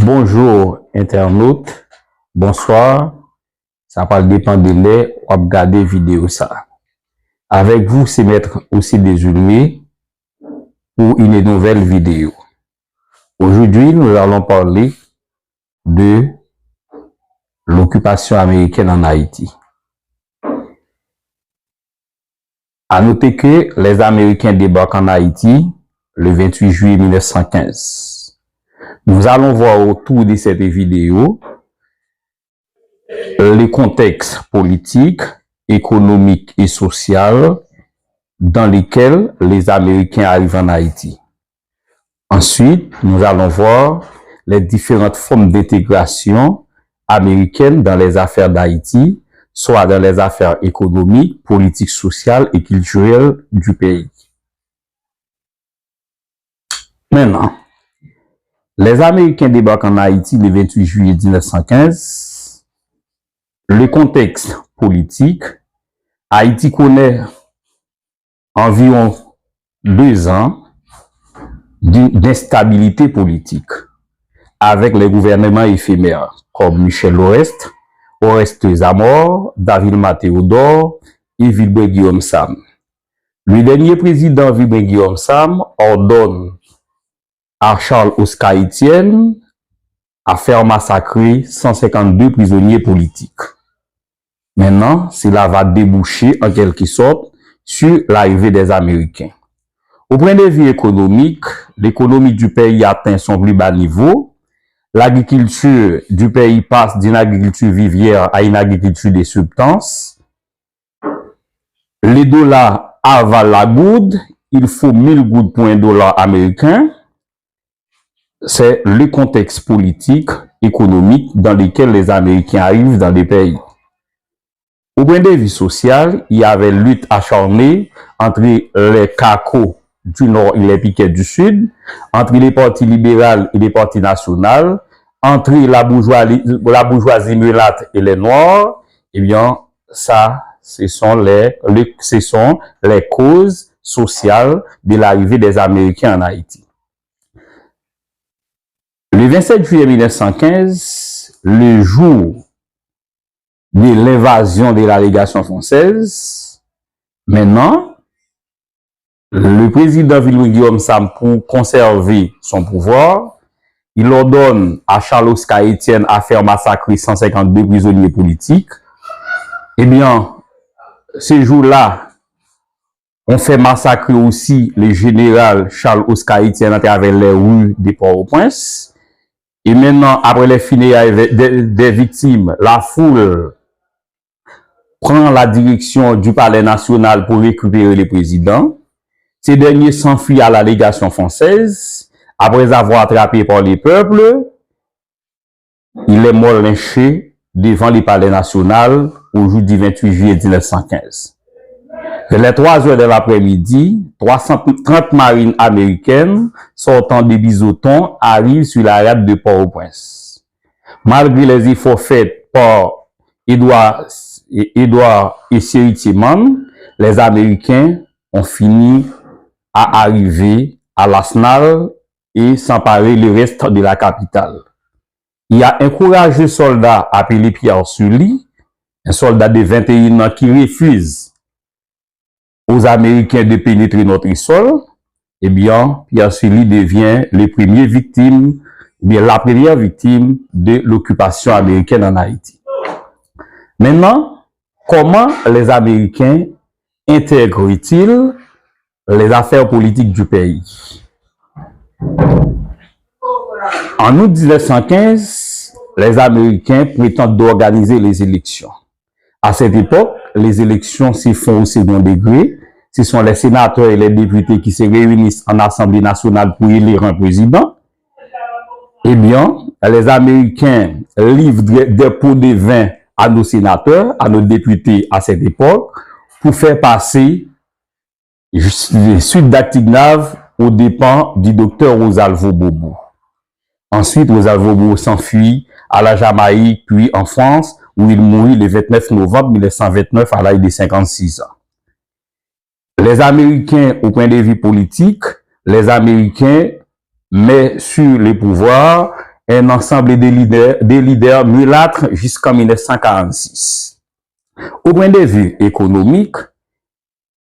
Bonjour internautes, bonsoir, ça va dépendre de l'heure ou regarder vidéo ça. Avec vous, c'est Maître aussi Désolé pour une nouvelle vidéo. Aujourd'hui, nous allons parler de l'occupation américaine en Haïti. À noter que les Américains débarquent en Haïti le 28 juillet 1915. Nous allons voir autour de cette vidéo les contextes politiques, économiques et sociaux dans lesquels les Américains arrivent en Haïti. Ensuite, nous allons voir les différentes formes d'intégration américaine dans les affaires d'Haïti, soit dans les affaires économiques, politiques, sociales et culturelles du pays. Maintenant, les Américains débarquent en Haïti le 28 juillet 1915. Le contexte politique, Haïti connaît environ 2 ans d'instabilité politique avec les gouvernements éphémères comme Michel Oreste Zamor, David Mathéodore et Vilbert Guillaume Sam. Le dernier président Vilbert Guillaume Sam ordonne à Charles Oscar Etienne à faire massacrer 152 prisonniers politiques. Maintenant, cela va déboucher en quelque sorte sur l'arrivée des Américains. Au point de vue économique, l'économie du pays atteint son plus bas niveau. L'agriculture du pays passe d'une agriculture vivière à une agriculture de substances. Les dollars avalent la goutte. Il faut 1000 gouttes pour $1 américain. C'est le contexte politique, économique dans lequel les Américains arrivent dans les pays. Au point de vue social, il y avait lutte acharnée entre les cacos du Nord et les piquets du Sud, entre les partis libéraux et les partis nationaux, entre la bourgeoisie mulâtre et les Noirs. Eh bien, ça, ce sont les causes sociales de l'arrivée des Américains en Haïti. Le 27 juillet 1915, le jour de l'invasion de la légation française, maintenant, le président Vilbert Guillaume Sam, pour conserver son pouvoir, il ordonne à Charles Oscar Etienne à faire massacrer 152 prisonniers politiques. Eh bien, ce jour-là, on fait massacrer aussi le général Charles Oscar Etienne à travers les rues de Port-au-Prince. Et maintenant, après les funérailles des victimes, la foule prend la direction du palais national pour récupérer le président. Ces derniers s'enfuient à la légation française. Après avoir attrapé par les peuples, il est mort lynché devant le palais national au jour du 28 juillet 1915. Vers les 3 heures de l'après-midi, 330 marines américaines sortant de Bizoton arrivent sur la rade de Port-au-Prince. Malgré les efforts faits par Edward et Siri Tiemann, les Américains ont fini à arriver à l'Arsenal et s'emparer le reste de la capitale. Il y a un courageux soldat appelé Pierre Sully, un soldat de 21 ans qui refuse aux Américains de pénétrer notre sol. Eh bien, Pierre Sully devient la première victime de l'occupation américaine en Haïti. Maintenant, comment les Américains intègrent-ils les affaires politiques du pays? En août 1915, les Américains prétendent d'organiser les élections. À cette époque, les élections se font au second degré. Ce sont les sénateurs et les députés qui se réunissent en Assemblée nationale pour élire un président. Eh bien, les Américains livrent des pots de vin à nos sénateurs, à nos députés à cette époque, pour faire passer le sud d'Actignave aux dépens du docteur Rosalvo Bobo. Ensuite, Rosalvo Bobo s'enfuit à la Jamaïque, puis en France, où il mourut le 29 novembre 1929 à l'âge de 56 ans. Les Américains, au point de vue politique, les Américains mettent sur le pouvoir un ensemble de leaders mulâtres jusqu'en 1946. Au point de vue économique,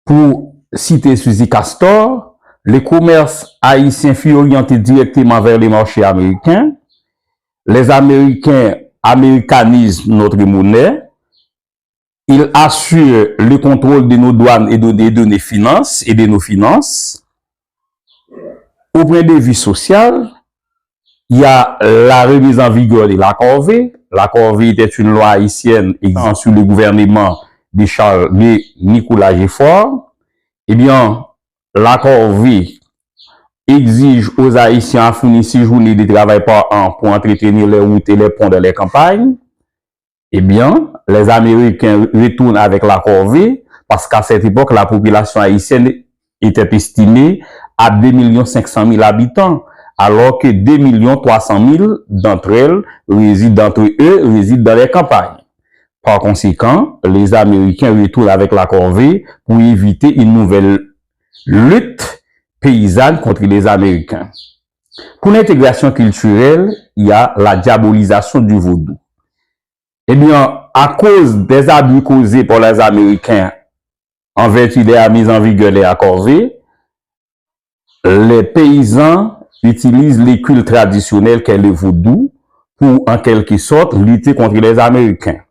pour citer Suzy Castor, le commerce haïtien fut orienté directement vers les marchés américains. Les Américains américanisent notre monnaie. Ils assurent le contrôle de nos douanes et de nos finances et de nos finances. Au point de vue social, il y a la remise en vigueur de l'accord V. L'accord V était une loi haïtienne existant sous le gouvernement de Nicolas Gifford. Eh bien, l'accord V exige aux Haïtiens à fournir 6 journées de travail par an pour entretenir les routes et les ponts de les campagnes. Eh bien, les Américains retournent avec l'accord V parce qu'à cette époque, la population haïtienne était estimée à 2 500 000 habitants, alors que 2 300 000 d'entre eux résident dans les campagnes. Par conséquent, les Américains retournent avec l'accord V pour éviter une nouvelle lutte paysanne contre les Américains. Pour l'intégration culturelle, il y a la diabolisation du vaudou. Eh bien, à cause des abus causés par les Américains en vertu de la mise en vigueur des accords V, les paysans utilisent les cultes traditionnels qu'est le vaudou pour, en quelque sorte, lutter contre les Américains.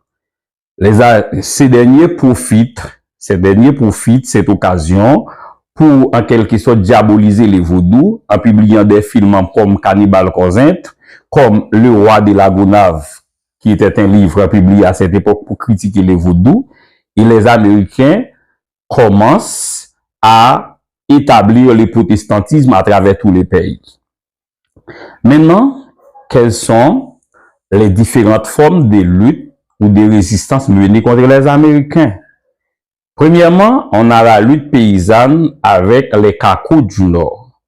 Ces derniers profitent cette occasion pour, en quelque sorte, diaboliser les vaudous en publiant des films comme Cannibal Corinthe, comme Le Roi de la Gonave, qui était un livre publié à cette époque pour critiquer les vaudous. Et les Américains commencent à établir le protestantisme à travers tous les pays. Maintenant, quelles sont les différentes formes de lutte ou de résistance menées contre les Américains? Premièrement, on a la lutte paysanne avec les Cacos du Nord.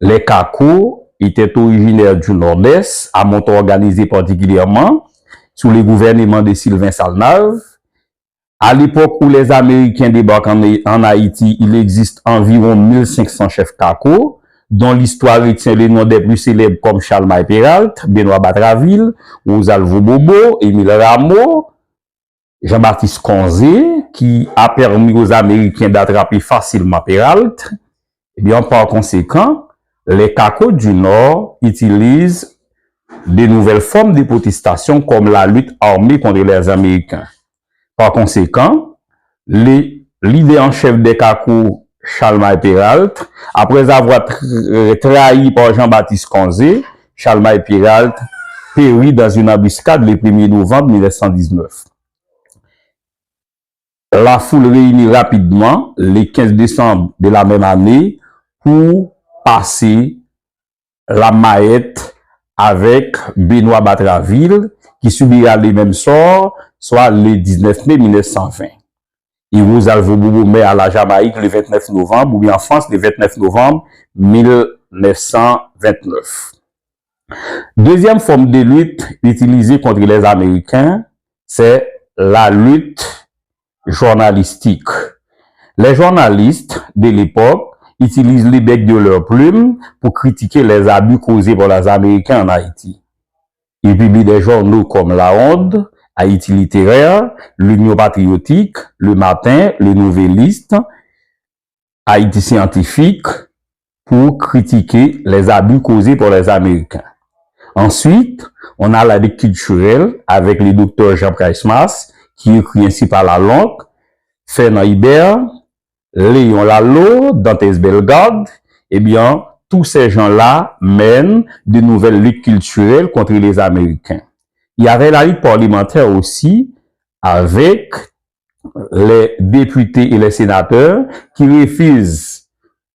Les Cacos étaient originaires du Nord-Est, à Monton organisé particulièrement sous le gouvernement de Sylvain Salnave. À l'époque où les Américains débarquent en Haïti, il existe environ 1500 chefs Cacos, dont l'histoire retient les noms des plus célèbres comme Charles Maille Peralt, Benoît Batraville, Rosalvo Bobo, Émile Rameau, Jean-Baptiste Conzé, qui a permis aux Américains d'attraper facilement Peralt. Et bien, par conséquent, les Cacos du Nord utilisent de nouvelles formes de protestation comme la lutte armée contre les Américains. Par conséquent, le leader en chef des Cacos, Charles Maille Peralt, après avoir trahi par Jean-Baptiste Conzé, Charles Maille Peralt périt dans une embuscade le 1er novembre 1919. La foule réunit rapidement le 15 décembre de la même année pour passer la maillette avec Benoît Batraville, qui subira le même sort, soit le 19 mai 1920. Et Rosalvo Bobo meurt à la Jamaïque le 29 novembre, ou bien en France le 29 novembre 1929. Deuxième forme de lutte utilisée contre les Américains, c'est la lutte journalistique. Les journalistes de l'époque utilisent les becs de leurs plumes pour critiquer les abus causés par les Américains en Haïti. Ils publient des journaux comme La Ronde, Haïti littéraire, l'Union patriotique, Le Matin, Le Nouvelliste, Haïti scientifique, pour critiquer les abus causés par les Américains. Ensuite, on a la lutte culturelle avec le docteur Jean Price-Mas, qui écrit ainsi par la langue, Fernand Hibert, Léon Lalo, Dantes Bellegarde. Eh bien, tous ces gens-là mènent de nouvelles luttes culturelles contre les Américains. Il y avait la lutte parlementaire aussi avec les députés et les sénateurs qui refusent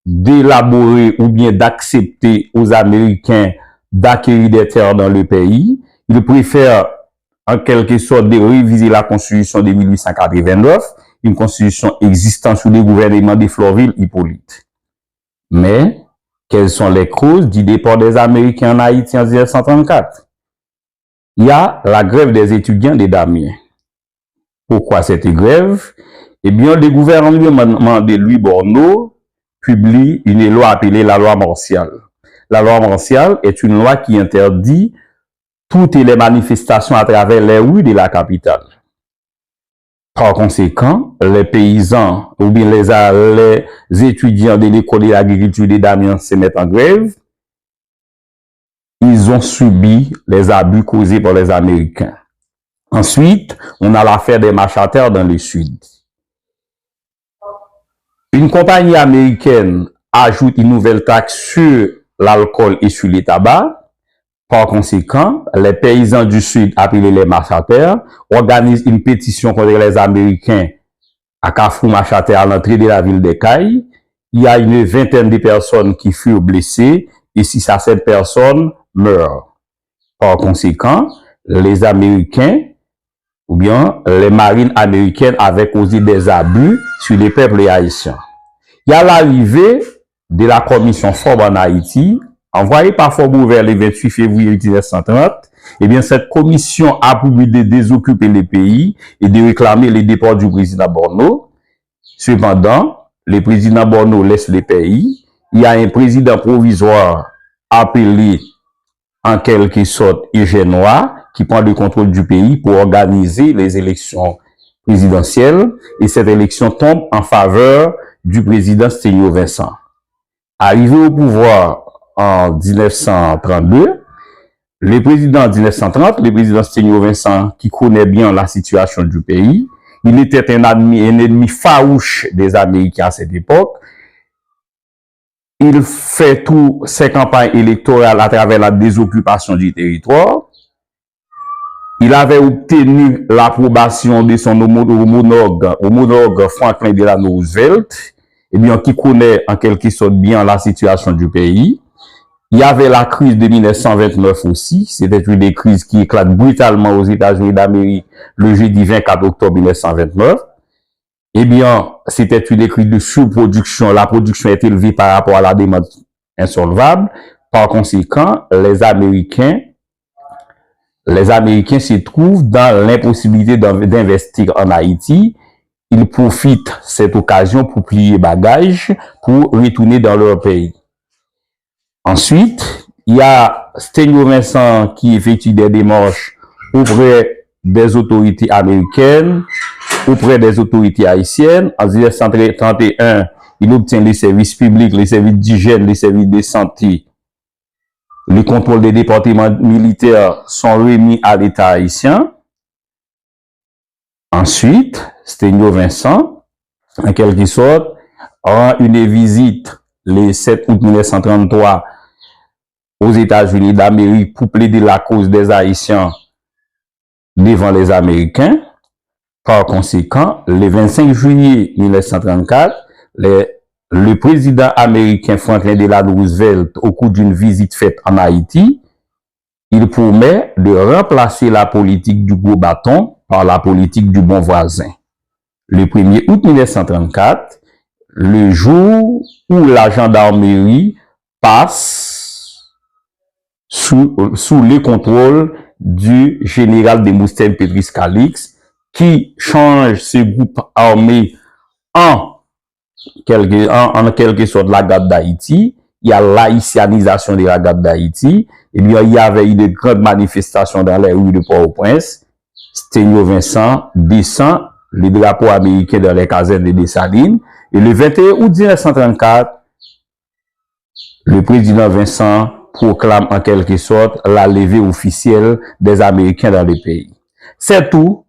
d'élaborer ou bien d'accepter aux Américains d'acquérir des terres dans le pays. Ils préfèrent en quelque sorte de réviser la Constitution de 1889, une Constitution existant sous le gouvernement de Florville Hippolyte. Mais, quelles sont les causes du départ des Américains en Haïti en 1934? Il y a la grève des étudiants des Damiens. Pourquoi cette grève? Eh bien, le gouvernement de Louis Borneau publie une loi appelée la loi martiale. La loi martiale est une loi qui interdit toutes les manifestations à travers les rues de la capitale. Par conséquent, les paysans ou bien les étudiants de l'école de l'agriculture de Damiens se mettent en grève. Ils ont subi les abus causés par les Américains. Ensuite, on a l'affaire des marches à terre dans le sud. Une compagnie américaine ajoute une nouvelle taxe sur l'alcool et sur les tabacs. Par conséquent, les paysans du Sud, appelés les marches à terre, organisent une pétition contre les Américains à Carrefour marche à terre à l'entrée de la ville d'Écailles. Il y a une vingtaine de personnes qui furent blessées et 6 à 7 personnes meurent. Par conséquent, les Américains ou bien les marines américaines avaient causé des abus sur les peuples haïtiens. Il y a l'arrivée de la commission Forbes en Haïti, envoyée par Forbes vers le 28 février 1930. Eh bien, cette commission a pour but de désoccuper le pays et de réclamer le départ du président Borno. Cependant, le président Borno laisse le pays. Il y a un président provisoire appelé en quelque sorte Eugène Noir qui prend le contrôle du pays pour organiser les élections présidentielles. Et cette élection tombe en faveur du président Sténio Vincent. Arrivé au pouvoir en 1932, le président en 1930, le président Sténio Vincent, qui connaît bien la situation du pays, il était un ennemi farouche des Américains à cette époque. Il fait toutes ses campagnes électorales à travers la désoccupation du territoire. Il avait obtenu l'approbation de son homologue Franklin Delano Roosevelt, eh bien, qui connaît en quelque sorte bien la situation du pays. Il y avait la crise de 1929 aussi. C'était une des crises qui éclate brutalement aux États-Unis d'Amérique le jeudi 24 octobre 1929. Eh bien, c'était une crise de sous-production. La production est élevée par rapport à la demande insolvable. Par conséquent, les Américains se trouvent dans l'impossibilité d'investir en Haïti. Ils profitent de cette occasion pour plier bagages, pour retourner dans leur pays. Ensuite, il y a Sténio Vincent qui effectue des démarches auprès des autorités américaines, auprès des autorités haïtiennes. En 1931, il obtient les services publics, les services d'hygiène, les services de santé. Le contrôle des départements militaires sont remis à l'État haïtien. Ensuite, Sténio Vincent, en quelque sorte, rend une visite le 7 août 1933 aux États-Unis d'Amérique pour plaider la cause des Haïtiens devant les Américains. Par conséquent, le 25 juillet 1934, le président américain Franklin Delano Roosevelt, au cours d'une visite faite en Haïti, il promet de remplacer la politique du gros bâton par la politique du bon voisin. Le 1er août 1934, le jour où la gendarmerie passe sous le contrôle du général de Mousten Pétris Calix, qui change ce groupe armé en quelque sorte la garde d'Haïti. Il y a l'haïtianisation de la garde d'Haïti. Et bien, il y avait eu de grandes manifestations dans les rues de Port-au-Prince. Sténio Vincent descend les drapeaux américains dans les casernes de Dessalines. Et le 21 août 1934, le président Vincent proclame en quelque sorte la levée officielle des Américains dans le pays. C'est tout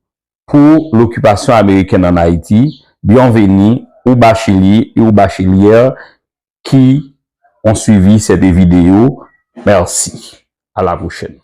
pour l'occupation américaine en Haïti. Bienvenue aux bacheliers et aux bachelières qui ont suivi cette vidéo. Merci. À la prochaine.